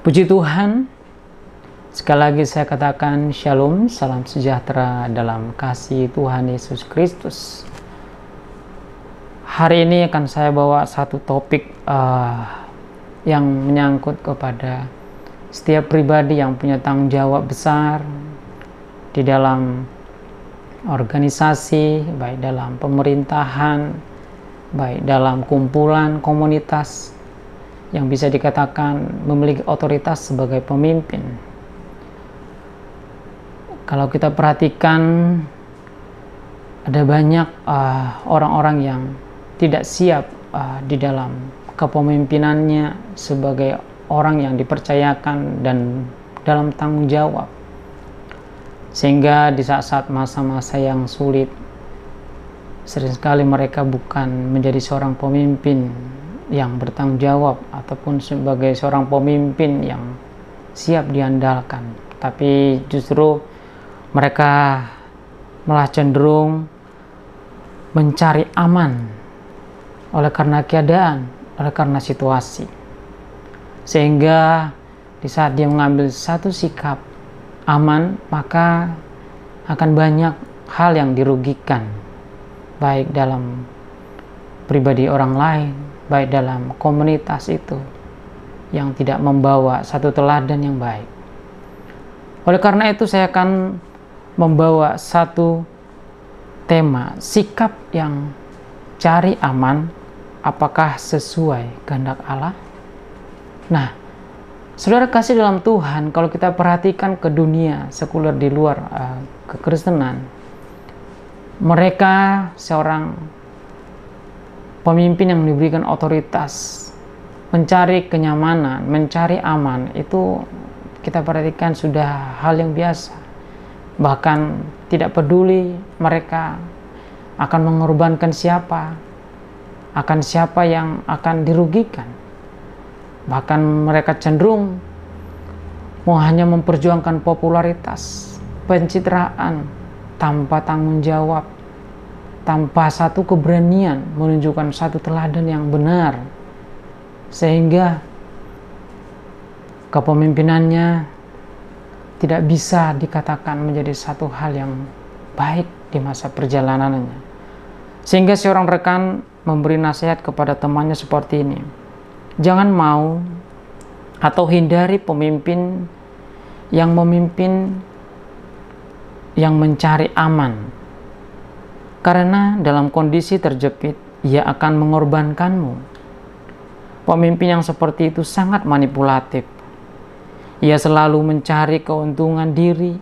Puji Tuhan, sekali lagi saya katakan Shalom, salam sejahtera dalam kasih Tuhan Yesus Kristus. Hari ini akan saya bawa satu topik yang menyangkut kepada setiap pribadi yang punya tanggung jawab besar di dalam organisasi, baik dalam pemerintahan, baik dalam kumpulan komunitas, yang bisa dikatakan memiliki otoritas sebagai pemimpin. Kalau kita perhatikan, ada banyak orang-orang yang tidak siap di dalam kepemimpinannya sebagai orang yang dipercayakan dan dalam tanggung jawab, sehingga di saat-saat masa-masa yang sulit, seringkali mereka bukan menjadi seorang pemimpin yang bertanggung jawab ataupun sebagai seorang pemimpin yang siap diandalkan, tapi justru mereka malah cenderung mencari aman oleh karena keadaan, oleh karena situasi, sehingga di saat dia mengambil satu sikap aman, maka akan banyak hal yang dirugikan, baik dalam pribadi orang lain, baik dalam komunitas itu yang tidak membawa satu teladan yang baik. Oleh karena itu saya akan membawa satu tema, sikap yang cari aman, apakah sesuai kehendak Allah? Nah, saudara kasih dalam Tuhan, kalau kita perhatikan ke dunia sekuler di luar kekristenan, mereka seorang pemimpin yang diberikan otoritas, mencari kenyamanan, mencari aman, itu kita perhatikan sudah hal yang biasa. Bahkan tidak peduli mereka akan mengorbankan siapa, akan siapa yang akan dirugikan. Bahkan mereka cenderung mau hanya memperjuangkan popularitas, pencitraan, tanpa tanggung jawab, tanpa satu keberanian menunjukkan satu teladan yang benar, sehingga kepemimpinannya tidak bisa dikatakan menjadi satu hal yang baik di masa perjalanannya. Sehingga seorang rekan memberi nasihat kepada temannya seperti ini: jangan mau atau hindari pemimpin yang mencari aman, karena dalam kondisi terjepit, ia akan mengorbankanmu. Pemimpin yang seperti itu sangat manipulatif. Ia selalu mencari keuntungan diri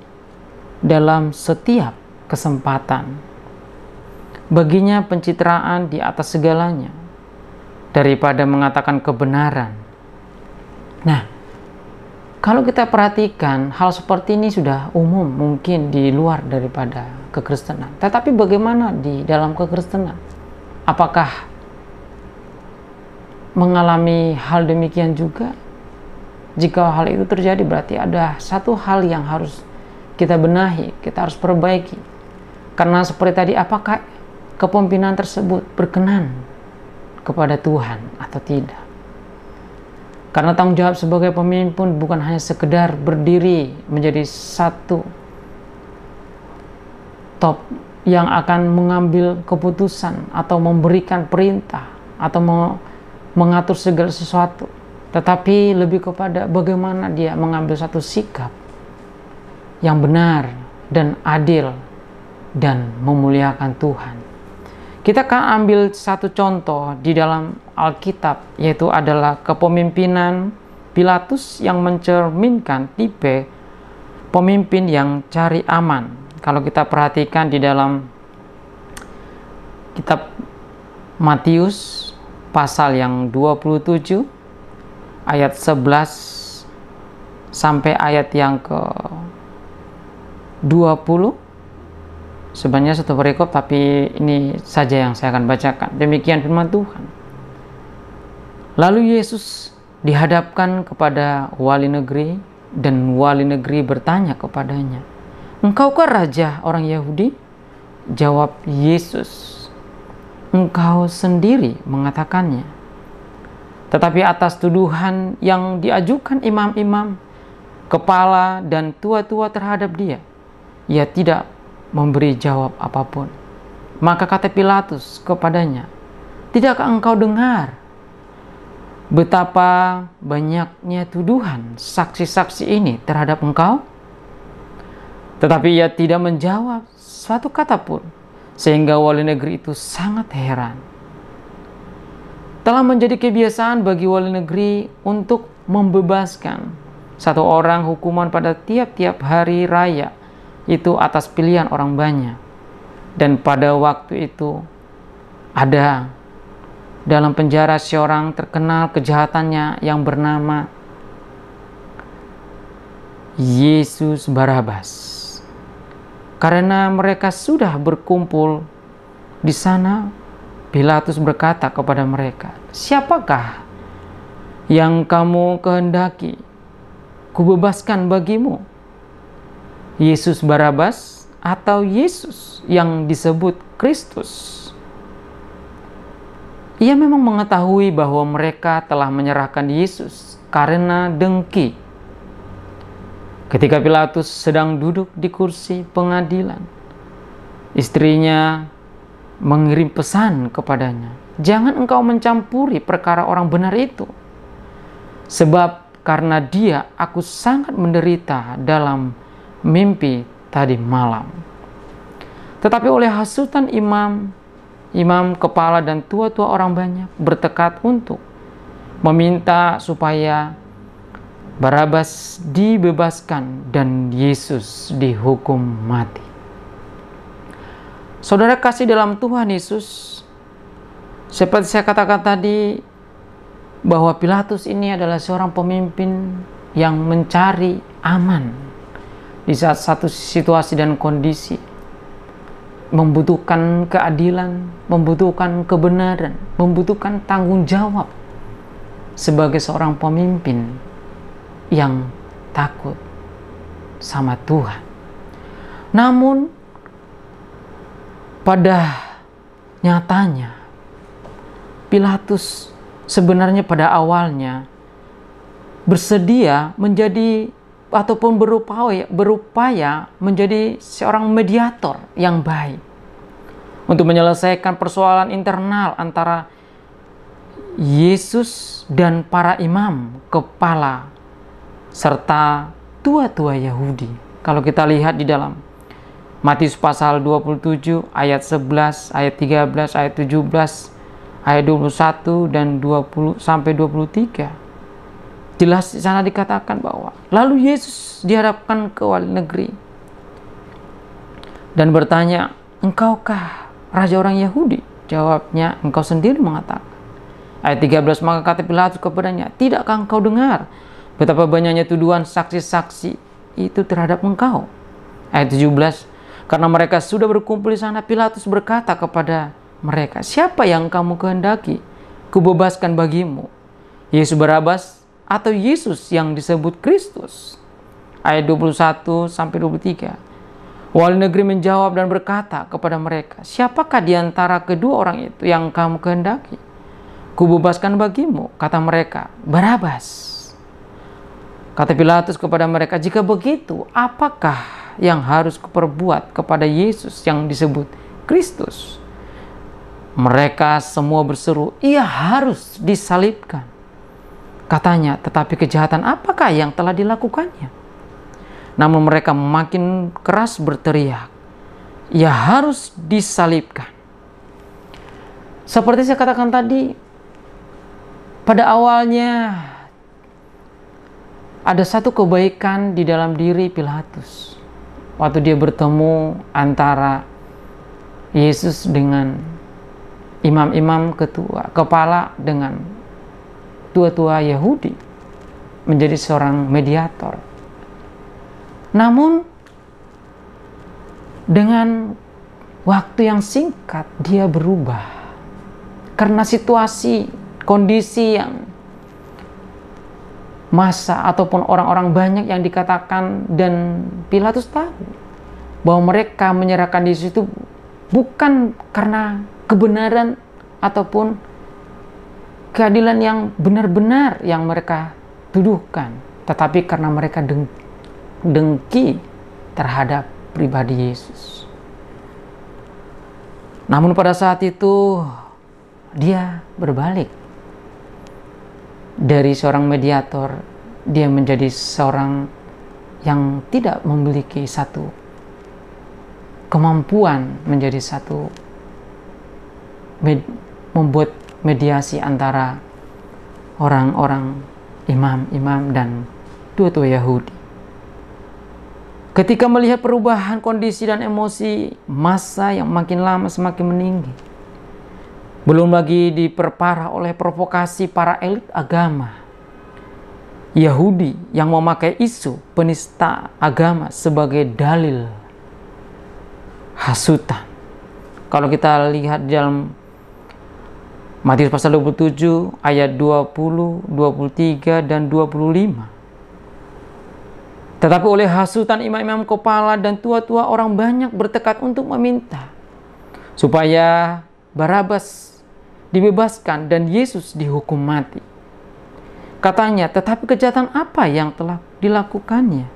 dalam setiap kesempatan. Baginya pencitraan di atas segalanya, daripada mengatakan kebenaran. Nah, kalau kita perhatikan, hal seperti ini sudah umum mungkin di luar daripada kekristenan. Tetapi bagaimana di dalam kekristenan? Apakah mengalami hal demikian juga? Jika hal itu terjadi, berarti ada satu hal yang harus kita benahi, kita harus perbaiki. Karena seperti tadi, apakah kepemimpinan tersebut berkenan kepada Tuhan atau tidak? Karena tanggung jawab sebagai pemimpin bukan hanya sekedar berdiri menjadi satu top yang akan mengambil keputusan atau memberikan perintah atau mengatur segala sesuatu, tetapi lebih kepada bagaimana dia mengambil satu sikap yang benar dan adil dan memuliakan Tuhan. Kita akan ambil satu contoh di dalam Alkitab, yaitu adalah kepemimpinan Pilatus yang mencerminkan tipe pemimpin yang cari aman. Kalau kita perhatikan di dalam kitab Matius pasal yang 27 ayat 11 sampai ayat yang ke 20, sebenarnya satu perikop, tapi ini saja yang saya akan bacakan. Demikian firman Tuhan. Lalu Yesus dihadapkan kepada wali negeri, dan wali negeri bertanya kepadanya, "Engkaukah raja orang Yahudi?" Jawab Yesus, "Engkau sendiri mengatakannya." Tetapi atas tuduhan yang diajukan imam-imam, kepala, dan tua-tua terhadap dia, ia tidak memberi jawab apapun. Maka kata Pilatus kepadanya, "Tidakkah engkau dengar betapa banyaknya tuduhan saksi-saksi ini terhadap engkau?" Tetapi ia tidak menjawab suatu kata pun, sehingga wali negeri itu sangat heran. Telah menjadi kebiasaan bagi wali negeri untuk membebaskan satu orang hukuman pada tiap-tiap hari raya, itu atas pilihan orang banyak. Dan pada waktu itu ada dalam penjara seorang terkenal kejahatannya yang bernama Yesus Barabas. Karena mereka sudah berkumpul di sana, Pilatus berkata kepada mereka, "Siapakah yang kamu kehendaki kubebaskan bagimu? Yesus Barabas atau Yesus yang disebut Kristus?" Ia memang mengetahui bahwa mereka telah menyerahkan Yesus karena dengki. Ketika Pilatus sedang duduk di kursi pengadilan, istrinya mengirim pesan kepadanya, "Jangan engkau mencampuri perkara orang benar itu, sebab karena dia aku sangat menderita dalam mimpi tadi malam." Tetapi oleh hasutan imam, kepala, dan tua-tua orang banyak bertekad untuk meminta supaya Barabas dibebaskan dan Yesus dihukum mati. Saudara kasih dalam Tuhan Yesus, seperti saya katakan tadi, bahwa Pilatus ini adalah seorang pemimpin yang mencari aman di saat satu situasi dan kondisi, membutuhkan keadilan, membutuhkan kebenaran, membutuhkan tanggung jawab sebagai seorang pemimpin yang takut sama Tuhan. Namun pada nyatanya Pilatus sebenarnya pada awalnya bersedia menjadi ataupun berupaya menjadi seorang mediator yang baik untuk menyelesaikan persoalan internal antara Yesus dan para imam, kepala, serta tua-tua Yahudi. Kalau kita lihat di dalam Matius pasal 27 ayat 11, ayat 13, ayat 17, ayat 21 dan 20 sampai 23. Jelas di sana dikatakan bahwa lalu Yesus dihadapkan ke wali negeri dan bertanya, "Engkaukah raja orang Yahudi?" Jawabnya, "Engkau sendiri mengatakan." Ayat 13, maka kata Pilatus kepadanya, "Tidakkah engkau dengar betapa banyaknya tuduhan saksi-saksi itu terhadap engkau?" Ayat 17, karena mereka sudah berkumpul di sana, Pilatus berkata kepada mereka, "Siapa yang kamu kehendaki kubebaskan bagimu? Yesus Barabas atau Yesus yang disebut Kristus?" Ayat 21 sampai 23. Wali negeri menjawab dan berkata kepada mereka, "Siapakah di antara kedua orang itu yang kamu kehendaki kubebaskan bagimu?" Kata mereka, "Barabas." Kata Pilatus kepada mereka, "Jika begitu, apakah yang harus kuperbuat kepada Yesus yang disebut Kristus?" Mereka semua berseru, "Ia harus disalibkan." Katanya, "Tetapi kejahatan apakah yang telah dilakukannya?" Namun mereka makin keras berteriak, "Ia harus disalibkan." Seperti saya katakan tadi, pada awalnya ada satu kebaikan di dalam diri Pilatus waktu dia bertemu antara Yesus dengan imam-imam kepala dengan tua-tua Yahudi, menjadi seorang mediator. Namun dengan waktu yang singkat dia berubah karena situasi, kondisi yang masa ataupun orang-orang banyak yang dikatakan, dan Pilatus tahu bahwa mereka menyerahkan Yesus itu bukan karena kebenaran ataupun keadilan yang benar-benar yang mereka tuduhkan, tetapi karena mereka dengki terhadap pribadi Yesus. Namun pada saat itu dia berbalik. Dari seorang mediator, dia menjadi seorang yang tidak memiliki satu kemampuan menjadi satu membuat mediasi antara orang-orang imam-imam dan tua-tua Yahudi. Ketika melihat perubahan kondisi dan emosi massa yang makin lama semakin meninggi, belum lagi diperparah oleh provokasi para elit agama Yahudi yang memakai isu penista agama sebagai dalil hasutan. Kalau kita lihat dalam Matius pasal 27 ayat 20, 23 dan 25. Tetapi oleh hasutan imam-imam kepala dan tua-tua, orang banyak bertekad untuk meminta supaya Barabas dibebaskan dan Yesus dihukum mati. Katanya, tetapi kejahatan apa yang telah dilakukannya?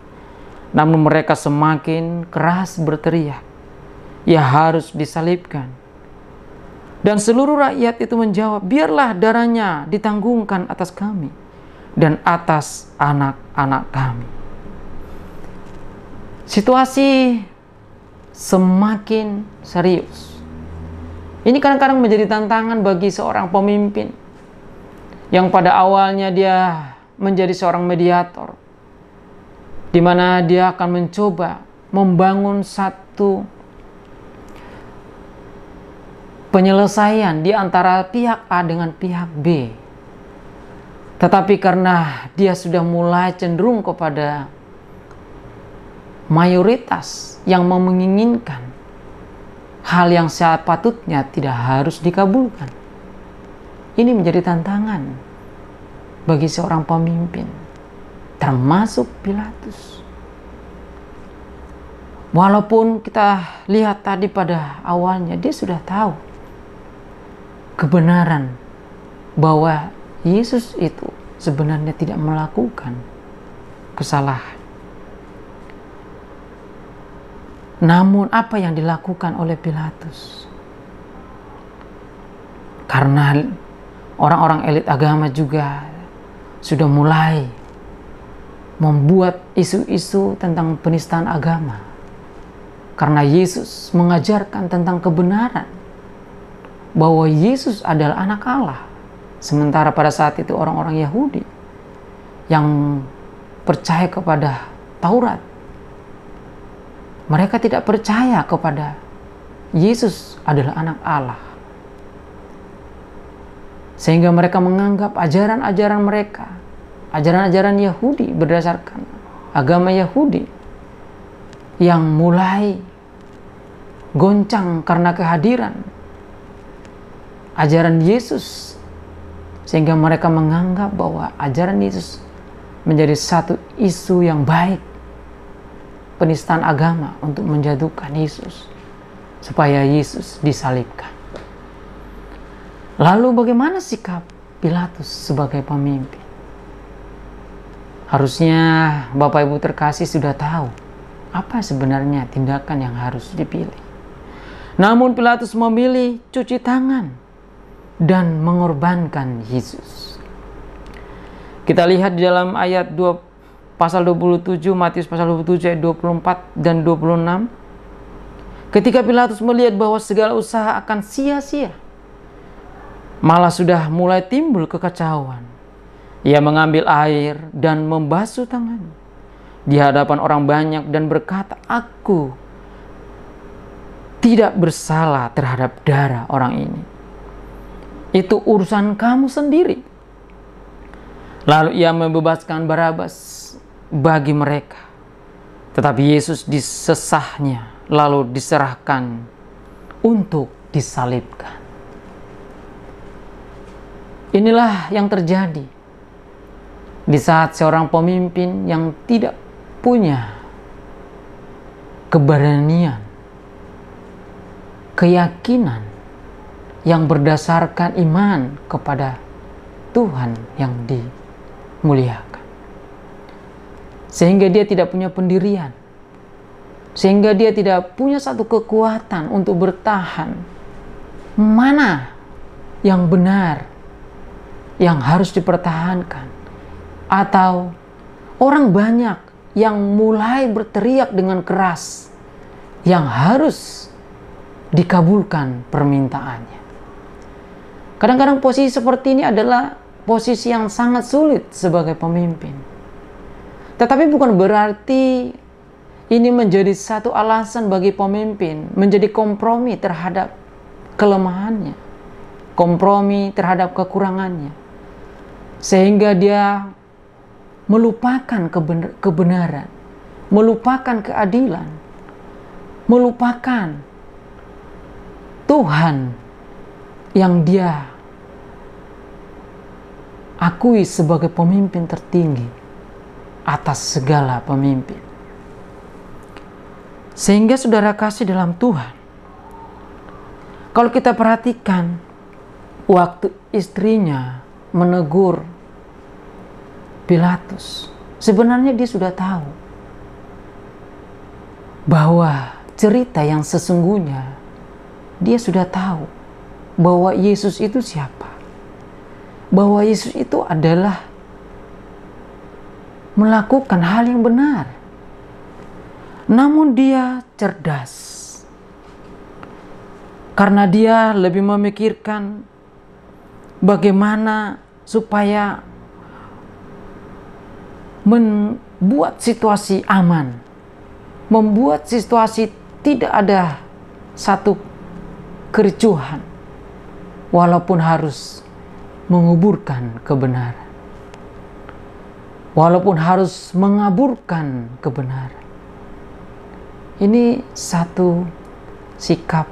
Namun mereka semakin keras berteriak, ia harus disalibkan. Dan seluruh rakyat itu menjawab, biarlah darahnya ditanggungkan atas kami dan atas anak-anak kami. Situasi semakin serius. Ini kadang-kadang menjadi tantangan bagi seorang pemimpin yang pada awalnya dia menjadi seorang mediator, di mana dia akan mencoba membangun satu penyelesaian di antara pihak A dengan pihak B. Tetapi karena dia sudah mulai cenderung kepada mayoritas yang menginginkan hal yang sepatutnya tidak harus dikabulkan. Ini menjadi tantangan bagi seorang pemimpin, termasuk Pilatus. Walaupun kita lihat tadi pada awalnya dia sudah tahu kebenaran bahwa Yesus itu sebenarnya tidak melakukan kesalahan. Namun apa yang dilakukan oleh Pilatus? Karena orang-orang elit agama juga sudah mulai membuat isu-isu tentang penistaan agama. Karena Yesus mengajarkan tentang kebenaran bahwa Yesus adalah anak Allah. Sementara pada saat itu orang-orang Yahudi yang percaya kepada Taurat, mereka tidak percaya kepada Yesus adalah anak Allah. Sehingga mereka menganggap ajaran-ajaran mereka, ajaran-ajaran Yahudi berdasarkan agama Yahudi yang mulai goncang karena kehadiran ajaran Yesus. Sehingga mereka menganggap bahwa ajaran Yesus menjadi satu isu yang baik, penistaan agama untuk menjatuhkan Yesus, supaya Yesus disalibkan. Lalu bagaimana sikap Pilatus sebagai pemimpin? Harusnya Bapak Ibu terkasih sudah tahu apa sebenarnya tindakan yang harus dipilih. Namun Pilatus memilih cuci tangan dan mengorbankan Yesus. Kita lihat di dalam ayat 2 pasal 27, Matius pasal 27 ayat 24 dan 26. Ketika Pilatus melihat bahwa segala usaha akan sia-sia, malah sudah mulai timbul kekacauan, ia mengambil air dan membasuh tangannya di hadapan orang banyak dan berkata, aku tidak bersalah terhadap darah orang ini. Itu urusan kamu sendiri. Lalu ia membebaskan Barabas bagi mereka. Tetapi Yesus disesahnya lalu diserahkan untuk disalibkan. Inilah yang terjadi di saat seorang pemimpin yang tidak punya keberanian, keyakinan yang berdasarkan iman kepada Tuhan yang dimuliakan. Sehingga dia tidak punya pendirian. Sehingga dia tidak punya satu kekuatan untuk bertahan. Mana yang benar, yang harus dipertahankan. Atau orang banyak yang mulai berteriak dengan keras, yang harus dikabulkan permintaannya. Kadang-kadang posisi seperti ini adalah posisi yang sangat sulit sebagai pemimpin. Tetapi bukan berarti ini menjadi satu alasan bagi pemimpin menjadi kompromi terhadap kelemahannya, kompromi terhadap kekurangannya, sehingga dia melupakan kebenaran, melupakan keadilan, melupakan Tuhan yang dia akui sebagai pemimpin tertinggi atas segala pemimpin. Sehingga saudara kasih dalam Tuhan, kalau kita perhatikan waktu istrinya menegur Pilatus, sebenarnya dia sudah tahu bahwa cerita yang sesungguhnya, dia sudah tahu bahwa Yesus itu siapa. Bahwa Yesus itu adalah melakukan hal yang benar. Namun dia cerdas. Karena dia lebih memikirkan bagaimana supaya membuat situasi aman. Membuat situasi tidak ada satu kericuhan. Walaupun harus menguburkan kebenaran. Walaupun harus mengaburkan kebenaran. Ini satu sikap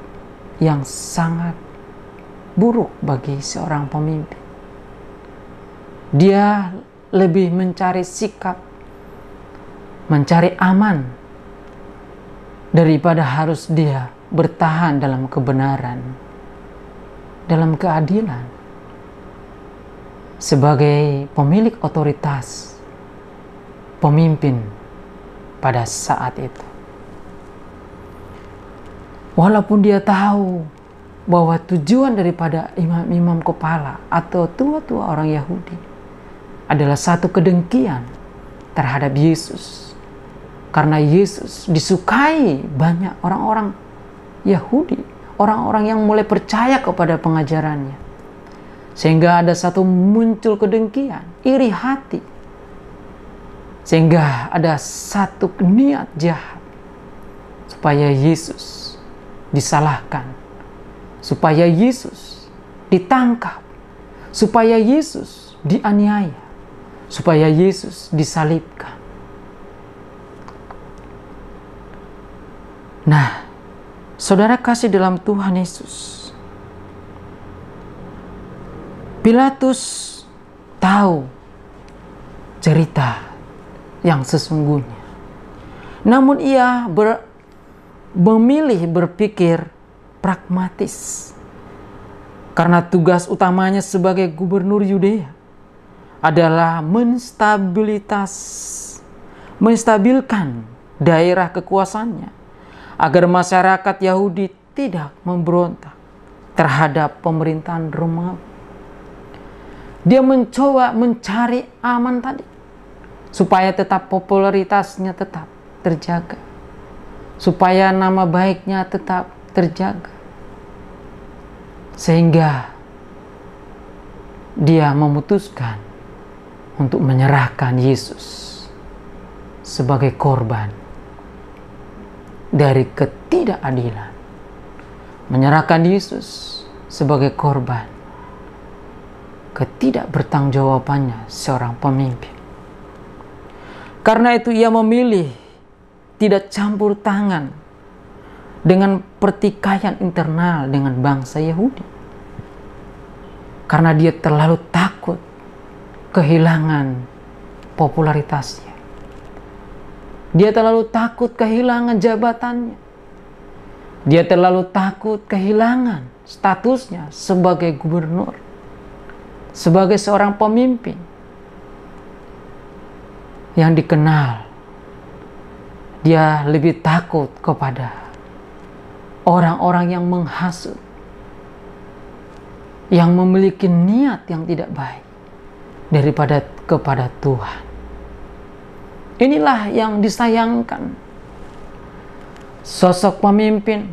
yang sangat buruk bagi seorang pemimpin. Dia lebih mencari sikap, mencari aman, daripada harus dia bertahan dalam kebenaran, dalam keadilan. Sebagai pemilik otoritas, pemimpin pada saat itu. Walaupun dia tahu bahwa tujuan daripada imam-imam kepala atau tua-tua orang Yahudi adalah satu kedengkian terhadap Yesus. Karena Yesus disukai banyak orang-orang Yahudi, orang-orang yang mulai percaya kepada pengajarannya. Sehingga ada satu muncul kedengkian, iri hati. Sehingga ada satu niat jahat supaya Yesus disalahkan, supaya Yesus ditangkap, supaya Yesus dianiaya, supaya Yesus disalibkan. Nah, saudara kasih dalam Tuhan Yesus, Pilatus tahu cerita yang sesungguhnya. Namun ia memilih berpikir pragmatis. Karena tugas utamanya sebagai gubernur Yudea adalah menstabilkan daerah kekuasaannya agar masyarakat Yahudi tidak memberontak terhadap pemerintahan Romawi. Dia mencoba mencari aman tadi supaya tetap popularitasnya tetap terjaga, supaya nama baiknya tetap terjaga, sehingga dia memutuskan untuk menyerahkan Yesus sebagai korban dari ketidakadilan, menyerahkan Yesus sebagai korban ketidakbertanggungjawabannya seorang pemimpin. Karena itu ia memilih tidak campur tangan dengan pertikaian internal dengan bangsa Yahudi. Karena dia terlalu takut kehilangan popularitasnya. Dia terlalu takut kehilangan jabatannya. Dia terlalu takut kehilangan statusnya sebagai gubernur. sebagai seorang pemimpin yang dikenal, dia lebih takut kepada orang-orang yang menghasut, yang memiliki niat yang tidak baik daripada kepada Tuhan. Inilah yang disayangkan sosok pemimpin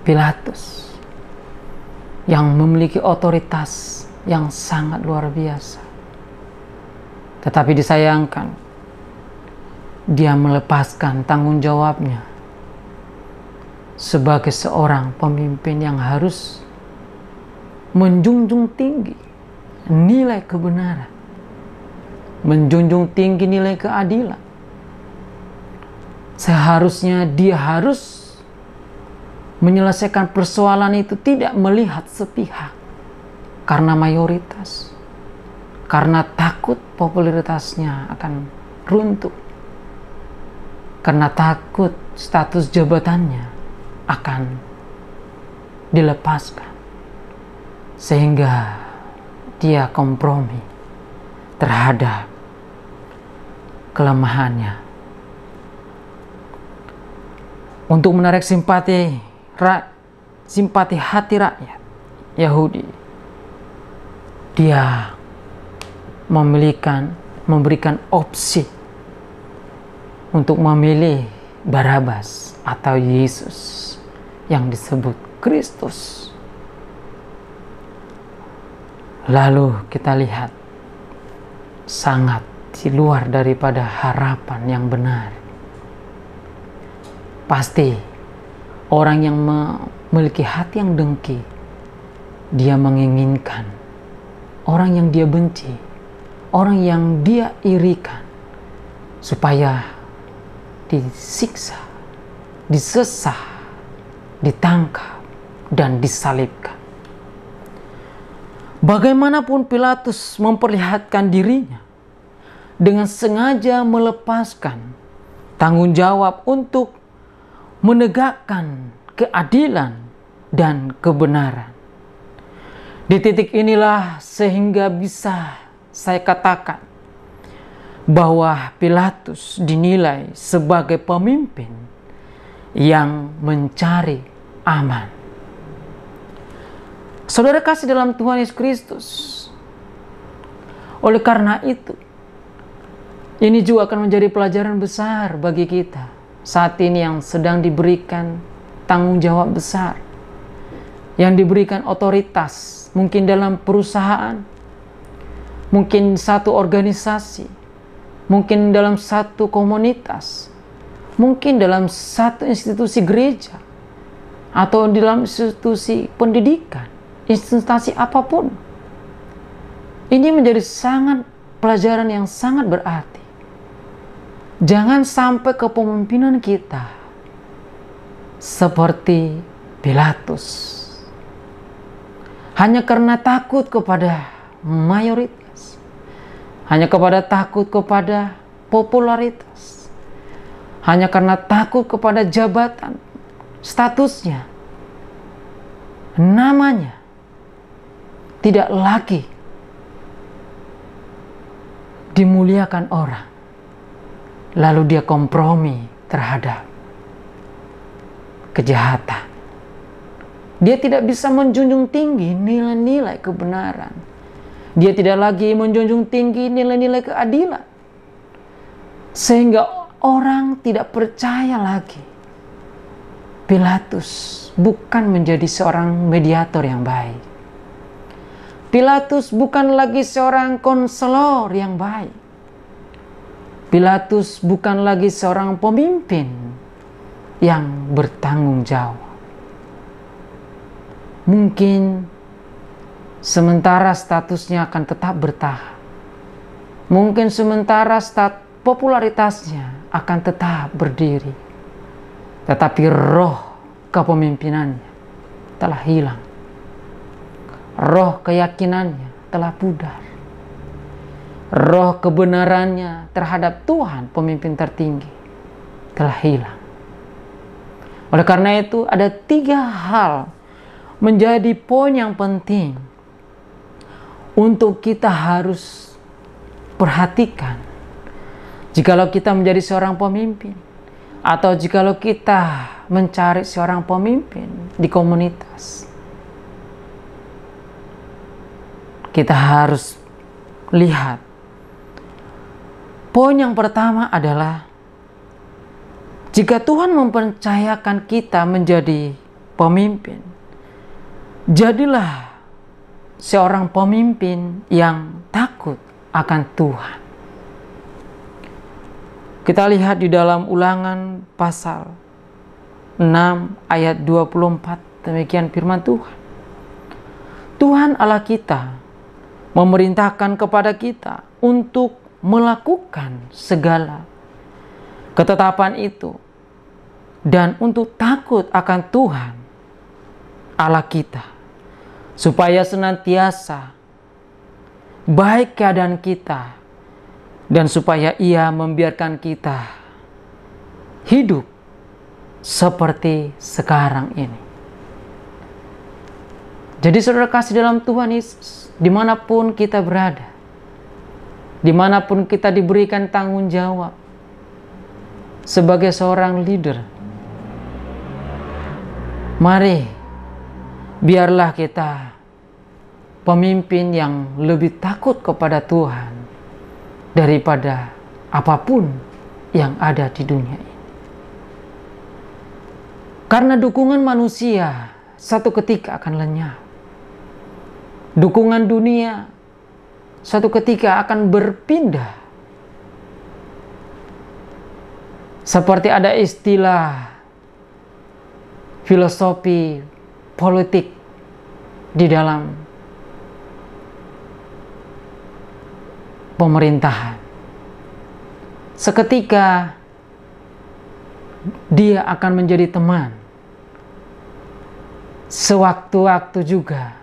Pilatus yang memiliki otoritas yang sangat luar biasa. Tetapi disayangkan, dia melepaskan tanggung jawabnya sebagai seorang pemimpin yang harus menjunjung tinggi nilai kebenaran, menjunjung tinggi nilai keadilan. Seharusnya dia harus menyelesaikan persoalan itu tidak melihat sepihak karena mayoritas, karena takut popularitasnya akan runtuh, karena takut status jabatannya akan dilepaskan, sehingga dia kompromi terhadap kelemahannya untuk menarik simpati hati rakyat Yahudi. Dia memberikan opsi untuk memilih Barabas atau Yesus yang disebut Kristus. Lalu kita lihat sangat di luar daripada harapan yang benar. Pasti orang yang memiliki hati yang dengki, dia menginginkan orang yang dia benci, orang yang dia irikan, supaya disiksa, disesah, ditangkap, dan disalibkan. Bagaimanapun Pilatus memperlihatkan dirinya dengan sengaja melepaskan tanggung jawab untuk menegakkan keadilan dan kebenaran. Di titik inilah sehingga bisa saya katakan bahwa Pilatus dinilai sebagai pemimpin yang mencari aman. Saudara kasih dalam Tuhan Yesus Kristus, oleh karena itu, ini juga akan menjadi pelajaran besar bagi kita saat ini yang sedang diberikan tanggung jawab besar, yang diberikan otoritas, mungkin dalam perusahaan, mungkin satu organisasi, mungkin dalam satu komunitas, mungkin dalam satu institusi gereja, atau dalam institusi pendidikan, instansi apapun. Ini menjadi pelajaran yang sangat berarti. Jangan sampai kepemimpinan kita seperti Pilatus, hanya karena takut kepada mayoritas, hanya takut kepada popularitas, hanya karena takut kepada jabatan, statusnya, namanya, tidak lagi dimuliakan orang, lalu dia kompromi terhadap kejahatan. Dia tidak bisa menjunjung tinggi nilai-nilai kebenaran. Dia tidak lagi menjunjung tinggi nilai-nilai keadilan, sehingga orang tidak percaya lagi. Pilatus bukan menjadi seorang mediator yang baik. Pilatus bukan lagi seorang konselor yang baik. Pilatus bukan lagi seorang pemimpin yang bertanggung jawab. Mungkin sementara statusnya akan tetap bertahan. Mungkin sementara popularitasnya akan tetap berdiri. Tetapi roh kepemimpinannya telah hilang. Roh keyakinannya telah pudar. Roh kebenarannya terhadap Tuhan, pemimpin tertinggi, telah hilang. Oleh karena itu, ada 3 hal menjadi poin yang penting untuk kita harus perhatikan. Jikalau kita menjadi seorang pemimpin, atau jikalau kita mencari seorang pemimpin di komunitas, kita harus lihat. Poin yang pertama adalah, jika Tuhan mempercayakan kita menjadi pemimpin, jadilah seorang pemimpin yang takut akan Tuhan. Kita lihat di dalam Ulangan pasal 6 ayat 24, demikian firman Tuhan. Tuhan Allah kita memerintahkan kepada kita untuk melakukan segala ketetapan itu dan untuk takut akan Tuhan Allah kita, supaya senantiasa baik keadaan kita, dan supaya Ia membiarkan kita hidup seperti sekarang ini. Jadi saudara kasih dalam Tuhan Yesus, dimanapun kita berada, dimanapun kita diberikan tanggung jawab sebagai seorang leader, mari biarlah kita pemimpin yang lebih takut kepada Tuhan daripada apapun yang ada di dunia ini. Karena dukungan manusia satu ketika akan lenyap. Dukungan dunia satu ketika akan berpindah. Seperti ada istilah filosofi politik di dalam pemerintahan. Seketika dia akan menjadi teman, sewaktu-waktu juga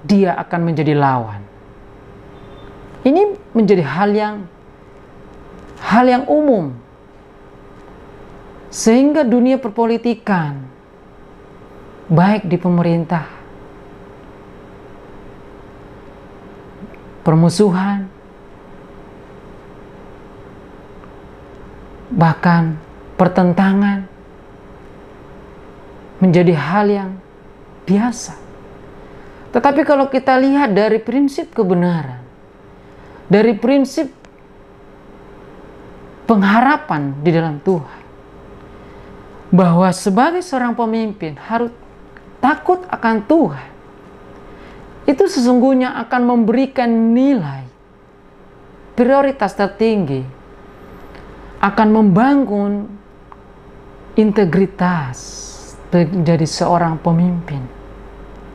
dia akan menjadi lawan. Ini menjadi hal yang umum, sehingga dunia perpolitikan, baik di pemerintah, permusuhan, bahkan pertentangan, menjadi hal yang biasa. Tetapi kalau kita lihat dari prinsip kebenaran, dari prinsip pengharapan di dalam Tuhan, bahwa sebagai seorang pemimpin harus takut akan Tuhan, itu sesungguhnya akan memberikan nilai prioritas tertinggi, akan membangun integritas menjadi seorang pemimpin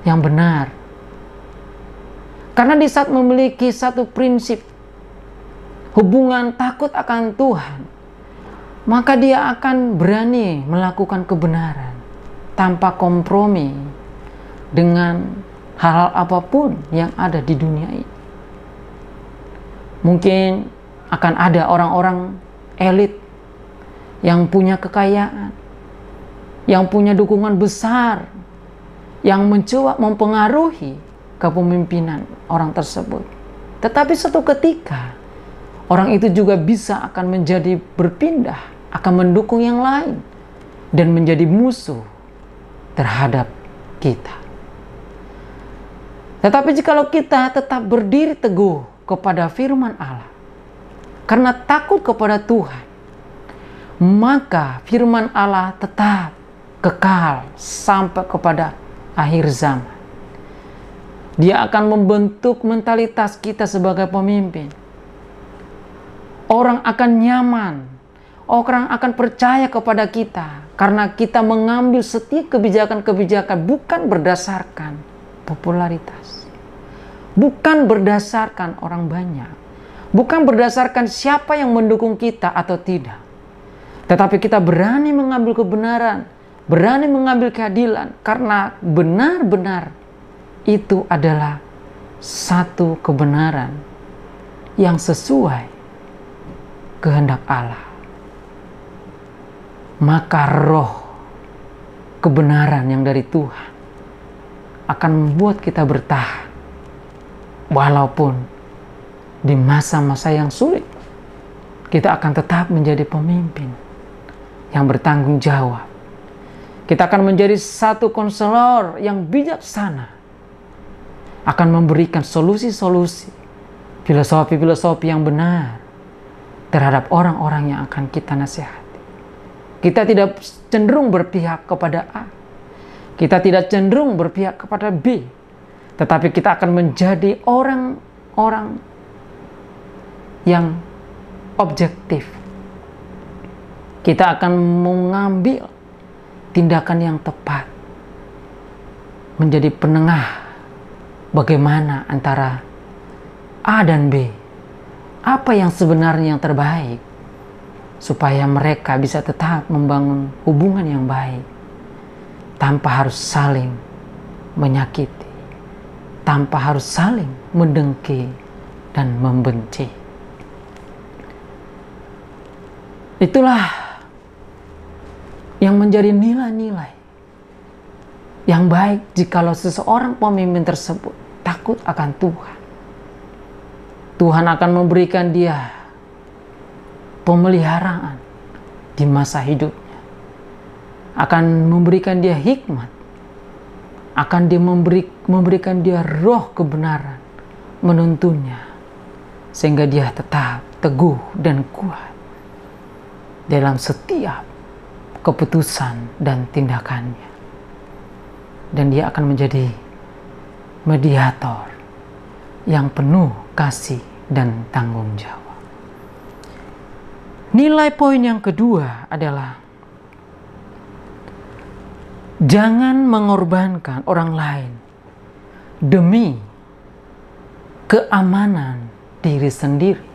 yang benar. Karena di saat memiliki satu prinsip hubungan takut akan Tuhan, maka dia akan berani melakukan kebenaran tanpa kompromi dengan hal-hal apapun yang ada di dunia ini. Mungkin akan ada orang-orang elit yang punya kekayaan, yang punya dukungan besar, yang mencoba mempengaruhi kepemimpinan orang tersebut. Tetapi suatu ketika orang itu juga bisa akan menjadi berpindah, akan mendukung yang lain, dan menjadi musuh terhadap kita. Tetapi jikalau kita tetap berdiri teguh kepada firman Allah, karena takut kepada Tuhan, maka firman Allah tetap kekal sampai kepada akhir zaman. Dia akan membentuk mentalitas kita sebagai pemimpin. Orang akan nyaman, orang akan percaya kepada kita karena kita mengambil setiap kebijakan-kebijakan bukan berdasarkan popularitas, bukan berdasarkan orang banyak, bukan berdasarkan siapa yang mendukung kita atau tidak, tetapi kita berani mengambil kebenaran, berani mengambil keadilan, karena benar-benar itu adalah satu kebenaran yang sesuai kehendak Allah. Maka roh kebenaran yang dari Tuhan akan membuat kita bertahan walaupun di masa-masa yang sulit, kita akan tetap menjadi pemimpin yang bertanggung jawab. Kita akan menjadi satu konselor yang bijaksana, akan memberikan solusi-solusi, filosofi-filosofi yang benar terhadap orang-orang yang akan kita nasihati. Kita tidak cenderung berpihak kepada A, kita tidak cenderung berpihak kepada B, tetapi kita akan menjadi orang-orang yang objektif. Kita akan mengambil tindakan yang tepat, menjadi penengah bagaimana antara A dan B, apa yang sebenarnya yang terbaik, supaya mereka bisa tetap membangun hubungan yang baik tanpa harus saling menyakiti, tanpa harus saling mendengki dan membenci. Itulah yang menjadi nilai-nilai yang baik jikalau seseorang pemimpin tersebut takut akan Tuhan. Tuhan akan memberikan dia pemeliharaan di masa hidupnya, akan memberikan dia hikmat, akan dia memberikan dia roh kebenaran menuntunnya, sehingga dia tetap teguh dan kuat dalam setiap keputusan dan tindakannya. Dan dia akan menjadi mediator yang penuh kasih dan tanggung jawab. Nilai poin yang kedua adalah jangan mengorbankan orang lain demi keamanan diri sendiri.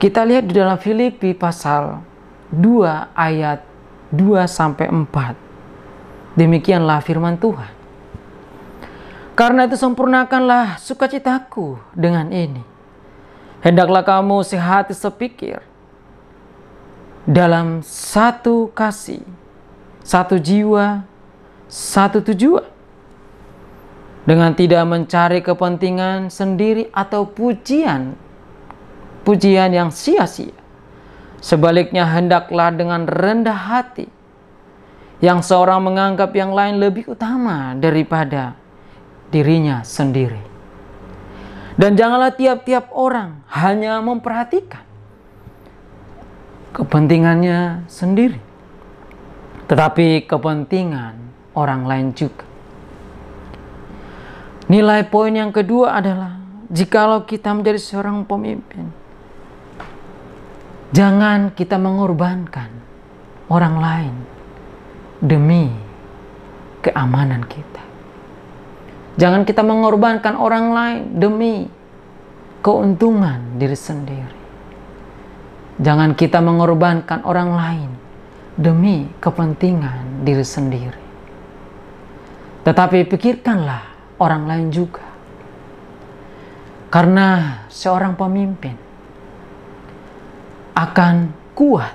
Kita lihat di dalam Filipi pasal 2 ayat 2-4. Demikianlah firman Tuhan. Karena itu sempurnakanlah sukacitaku dengan ini. Hendaklah kamu sehati sepikir, dalam satu kasih, satu jiwa, satu tujuan, dengan tidak mencari kepentingan sendiri atau pujian yang sia-sia. Sebaliknya hendaklah dengan rendah hati, yang seorang menganggap yang lain lebih utama daripada dirinya sendiri. Dan janganlah tiap-tiap orang hanya memperhatikan kepentingannya sendiri, tetapi kepentingan orang lain juga. Nilai poin yang kedua adalah jikalau kita menjadi seorang pemimpin, jangan kita mengorbankan orang lain demi keamanan kita. Jangan kita mengorbankan orang lain demi keuntungan diri sendiri. Jangan kita mengorbankan orang lain demi kepentingan diri sendiri. Tetapi pikirkanlah orang lain juga. Karena seorang pemimpin akan kuat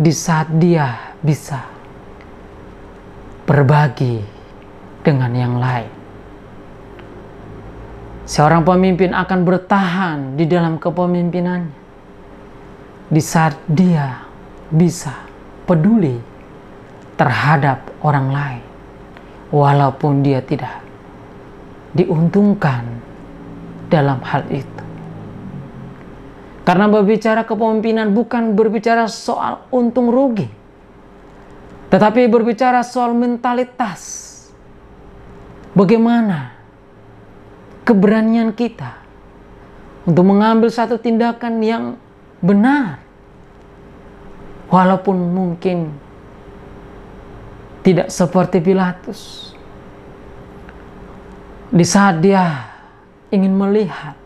di saat dia bisa berbagi dengan yang lain. Seorang pemimpin akan bertahan di dalam kepemimpinannya di saat dia bisa peduli terhadap orang lain, walaupun dia tidak diuntungkan dalam hal itu. Karena berbicara kepemimpinan bukan berbicara soal untung rugi, tetapi berbicara soal mentalitas. Bagaimana keberanian kita untuk mengambil satu tindakan yang benar, walaupun mungkin tidak seperti Pilatus. Di saat dia ingin melihat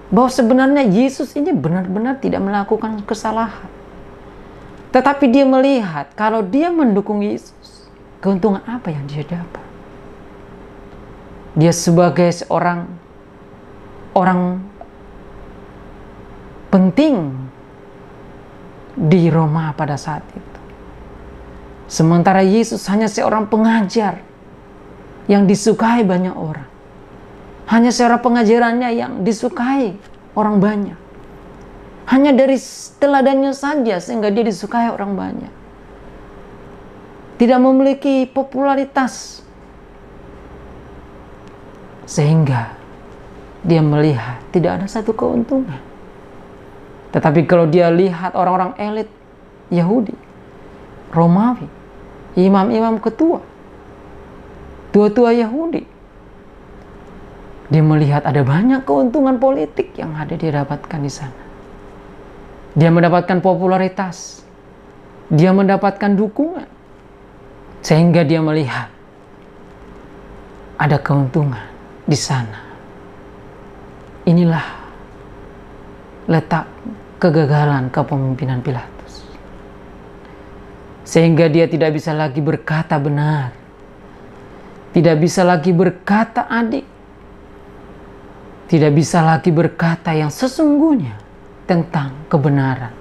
bahwa sebenarnya Yesus ini benar-benar tidak melakukan kesalahan, tetapi dia melihat kalau dia mendukung Yesus, keuntungan apa yang dia dapat. Dia sebagai seorang orang penting di Roma pada saat itu, sementara Yesus hanya seorang pengajar yang disukai banyak orang. Hanya secara pengajarannya yang disukai orang banyak. Hanya dari teladannya saja sehingga dia disukai orang banyak. Tidak memiliki popularitas sehingga dia melihat tidak ada satu keuntungan. Tetapi kalau dia lihat orang-orang elit Yahudi, Romawi, imam-imam ketua, tua-tua Yahudi, dia melihat ada banyak keuntungan politik yang ada dia dapatkan di sana. Dia mendapatkan popularitas, dia mendapatkan dukungan, sehingga dia melihat ada keuntungan di sana. Inilah letak kegagalan kepemimpinan Pilatus. Sehingga dia tidak bisa lagi berkata benar, tidak bisa lagi berkata adil, tidak bisa lagi berkata yang sesungguhnya tentang kebenaran.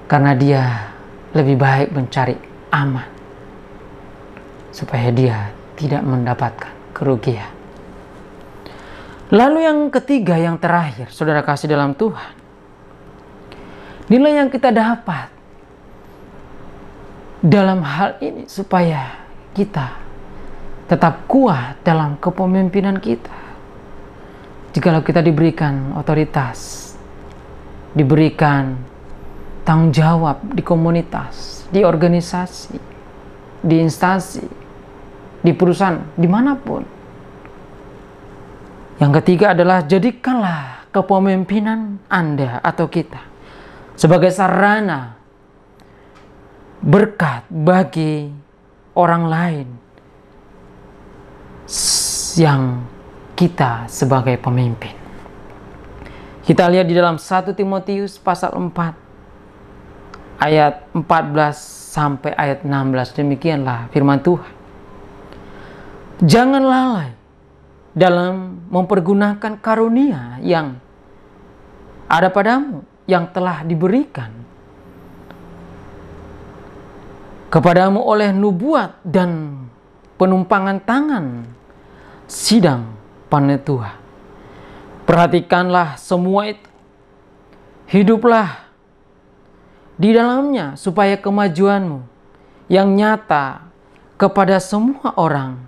Karena dia lebih baik mencari aman, supaya dia tidak mendapatkan kerugian. Lalu yang ketiga, yang terakhir, saudara kasih dalam Tuhan, nilai yang kita dapat dalam hal ini supaya kita tetap kuat dalam kepemimpinan kita. Jikalau kita diberikan otoritas, diberikan tanggung jawab di komunitas, di organisasi, di instansi, di perusahaan, dimanapun. Yang ketiga adalah jadikanlah kepemimpinan Anda atau kita sebagai sarana berkat bagi orang lain yang kita sebagai pemimpin. Kita lihat di dalam 1 Timotius pasal 4 ayat 14 sampai ayat 16. Demikianlah firman Tuhan. Jangan lalai dalam mempergunakan karunia yang ada padamu, yang telah diberikan kepadamu oleh nubuat dan penumpangan tangan sidang penetua. Perhatikanlah semua itu, hiduplah di dalamnya supaya kemajuanmu yang nyata kepada semua orang.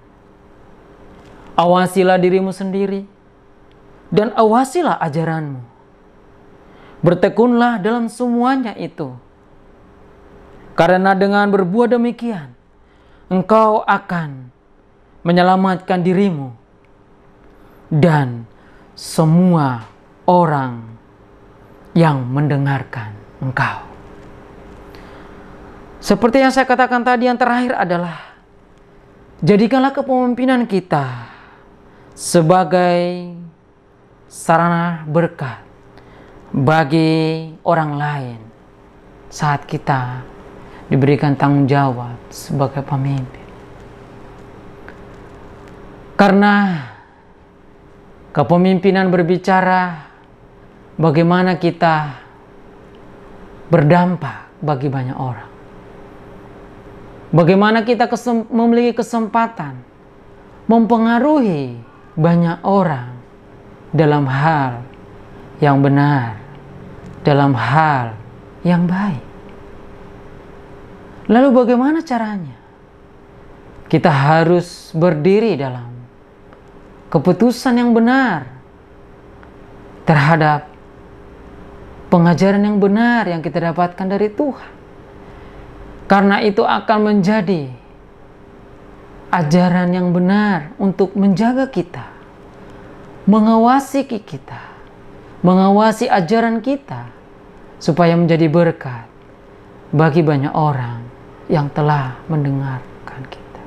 Awasilah dirimu sendiri dan awasilah ajaranmu. Bertekunlah dalam semuanya itu. Karena dengan berbuat demikian, engkau akan menyelamatkan dirimu dan semua orang yang mendengarkan engkau. Seperti yang saya katakan tadi, yang terakhir adalah jadikanlah kepemimpinan kita sebagai sarana berkat bagi orang lain saat kita diberikan tanggung jawab sebagai pemimpin. Karena kepemimpinan berbicara bagaimana kita berdampak bagi banyak orang. Bagaimana kita memiliki kesempatan mempengaruhi banyak orang dalam hal yang benar, dalam hal yang baik. Lalu bagaimana caranya? Kita harus berdiri dalam keputusan yang benar terhadap pengajaran yang benar yang kita dapatkan dari Tuhan. Karena itu akan menjadi ajaran yang benar untuk menjaga kita, mengawasi kita, mengawasi ajaran kita, supaya menjadi berkat bagi banyak orang yang telah mendengarkan kita.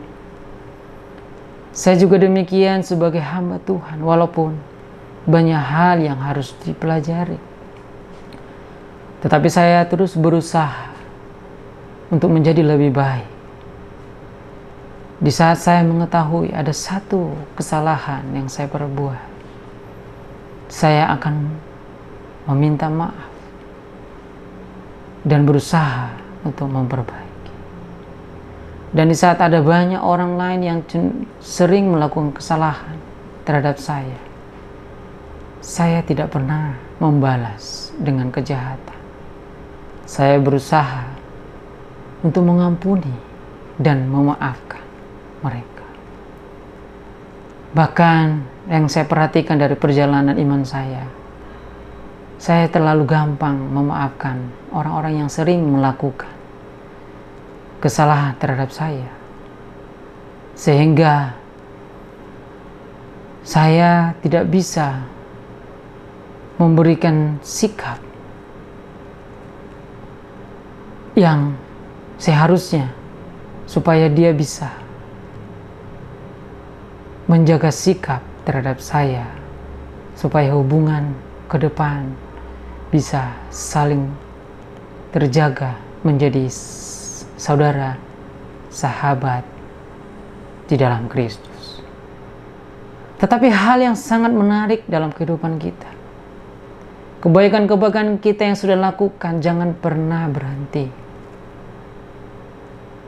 Saya juga demikian sebagai hamba Tuhan, walaupun banyak hal yang harus dipelajari, tetapi saya terus berusaha untuk menjadi lebih baik. Di saat saya mengetahui ada satu kesalahan yang saya perbuat, saya akan meminta maaf dan berusaha untuk memperbaiki. Dan di saat ada banyak orang lain yang sering melakukan kesalahan, terhadap saya tidak pernah membalas dengan kejahatan. Saya berusaha untuk mengampuni dan memaafkan mereka. Bahkan yang saya perhatikan dari perjalanan iman saya terlalu gampang memaafkan orang-orang yang sering melakukan kesalahan terhadap saya, sehingga saya tidak bisa memberikan sikap yang seharusnya supaya dia bisa menjaga sikap terhadap saya, supaya hubungan ke depan bisa saling terjaga menjadi saudara, sahabat di dalam Kristus. Tetapi hal yang sangat menarik dalam kehidupan kita, kebaikan-kebaikan kita yang sudah lakukan jangan pernah berhenti.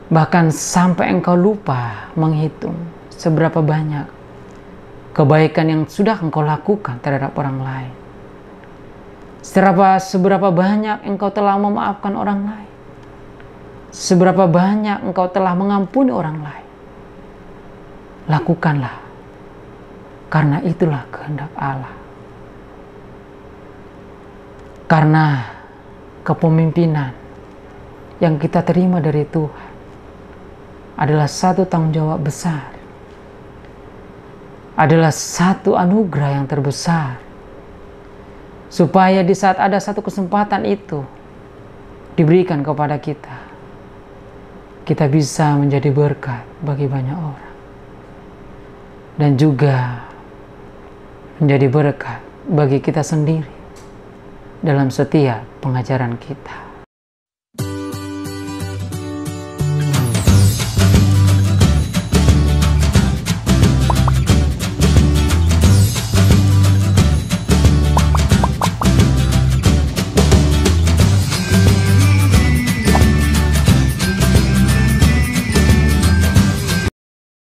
Bahkan sampai engkau lupa menghitung seberapa banyak kebaikan yang sudah engkau lakukan terhadap orang lain. Seberapa banyak engkau telah memaafkan orang lain. Seberapa banyak engkau telah mengampuni orang lain. Lakukanlah, karena itulah kehendak Allah. Karena kepemimpinan yang kita terima dari Tuhan adalah satu tanggung jawab besar, adalah satu anugerah yang terbesar, supaya di saat ada satu kesempatan itu diberikan kepada kita, kita bisa menjadi berkat bagi banyak orang, dan juga menjadi berkat bagi kita sendiri dalam setiap pengajaran kita.